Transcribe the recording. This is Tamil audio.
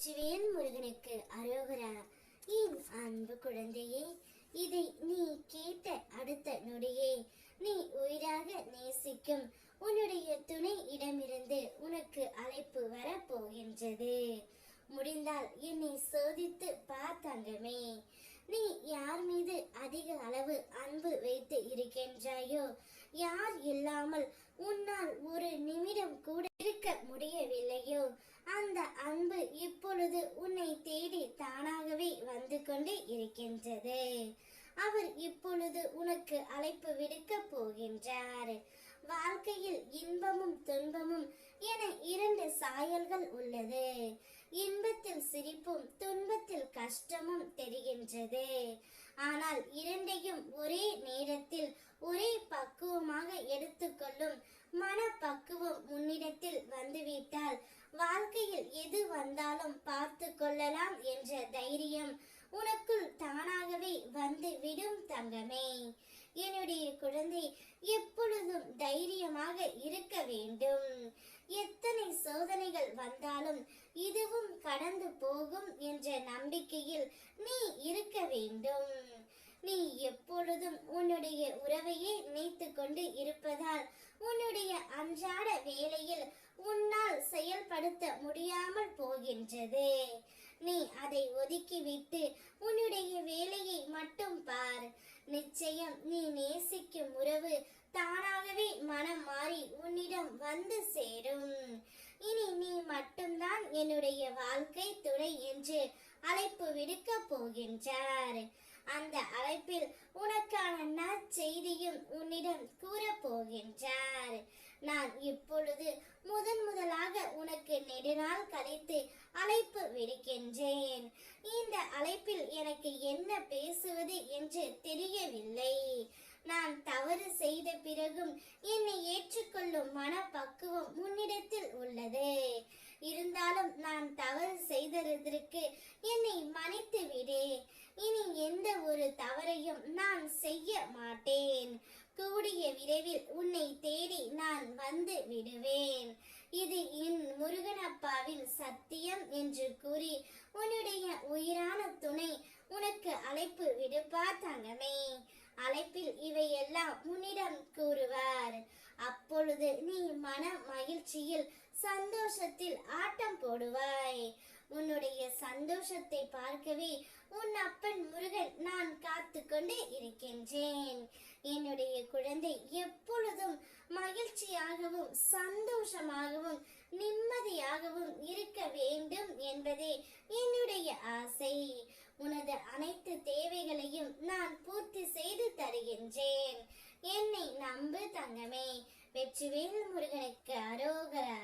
வெற்றிவேல் முருகனுக்கு அரோகரா. என் அன்பு குழந்தையே, இதை நீ கேட்ட அடுத்த நொடியே நீ உயிராக நேசிக்கும் உன்னுடைய துணை இடமிருந்து உனக்கு அழைப்பு வரப்போகின்றது. முடிந்தால் என்னை சோதித்து பார்த்தங்கமே. நீ யார் மீது அதிக அளவு அன்பு வைத்து இருக்கின்றாயோ, யார் இல்லாமல் உன்னால் ஒரு நிமிடம் கூட இருக்க முடியவில்லையோ, அந்த அன்பு இப்பொழுது உன்னை தேடி தானாகவே வந்து கொண்டு இருக்கின்றது. அவர் இப்பொழுது உனக்கு அழைப்பு விடுக்க போகின்றார். வாழ்க்கையில் இன்பமும் துன்பமும் என இரண்டு சாயல்கள் உள்ளது. இன்பத்தில் சிரிப்பும் துன்பத்தில் கஷ்டமும் தெரிகின்றது. ஆனால் இரண்டையும் ஒரே நேரத்தில் ஒரே பக்குவமாக எடுத்துக்கொள்ளும் மனப்பக்குவம் உன்னிடத்தில் வந்துவிட்டால் வாழ்க்கையில் எது வந்தாலும் பார்த்து கொள்ளலாம் என்ற தைரியம் உனக்குள் தானாகவே வந்து விடும் தங்கமே. என்னுடைய குழந்தை, எப்பொழுதும் தைரியமாக இருக்க வேண்டும். எத்தனை சோதனைகள் வந்தாலும் இதுவும் கடந்து போகும் என்ற நம்பிக்கையில் நீ இருக்க வேண்டும். நீ எப்பொழுதும் உன்னுடைய உறவையே நினைத்து கொண்டு இருப்பதால் உன்னுடைய அன்றாட வேலையில் உன்னால் செயல்படுத்த முடியாமல் போகின்றது. நீ அதை ஒதுக்கிவிட்டு உன்னுடைய வேலையை மட்டும் பார். நிச்சயம் நீ நேசிக்கும் உறவு தானாகவே மனம் மாறி உன்னிடம் வந்து சேரும். இனி நீ மட்டும்தான் என்னுடைய வாழ்க்கை துணை என்று அழைப்பு விடுக்க போகின்றார். அந்த அழைப்பில் உனக்கான நற்செய்தியும் உன்னிடம் கூறப்போகின்றார். நான் இப்பொழுது முதலாக உனக்கு நெடுநாள் கழித்து அழைப்பு விடுக்கின்றேன். இந்த அழைப்பில் எனக்கு என்ன பேசுவது என்று தெரியவில்லை. நான் தவறு செய்த பிறகும் என்னை ஏற்றுக்கொள்ளும் மனப்பக்குவம் உன்னிடத்தில் உள்ளது. இருந்தாலும் நான் தவறு செய்ததற்கு என்னை மன்னித்து விடு. இனி எந்த ஒரு தவறையும் நான் செய்ய மாட்டேன். கூடிய விரைவில் உன்னை தேடி நான் வந்து விடுவேன். இது என் முருகனப்பாவின் சத்தியம் என்று கூறி உன்னுடைய உயிரான துணை உனக்கு அழைப்பு விடுப்பா தங்கமே. அழைப்பில் இவையெல்லாம் உன்னிடம் கூறுவார். அப்பொழுது நீ மன மகிழ்ச்சியில் சந்தோஷத்தில் ஆட்டம் போடுவாய். உன்னுடைய சந்தோஷத்தை பார்க்கவே உன் அப்பன் முருகன் நான் காத்து கொண்டு இருக்கின்றேன். என்னுடைய குழந்தை எப்பொழுதும் மகிழ்ச்சியாகவும் சந்தோஷமாகவும் நிம்மதியாகவும் இருக்க வேண்டும் என்பதே என்னுடைய ஆசை. உனது அனைத்து தேவைகளையும் நான் பூர்த்தி செய்து தருகின்றேன். என்னை நம்பு தங்கமே. வெற்றிவேல் முருகனுக்கு அரோகரா.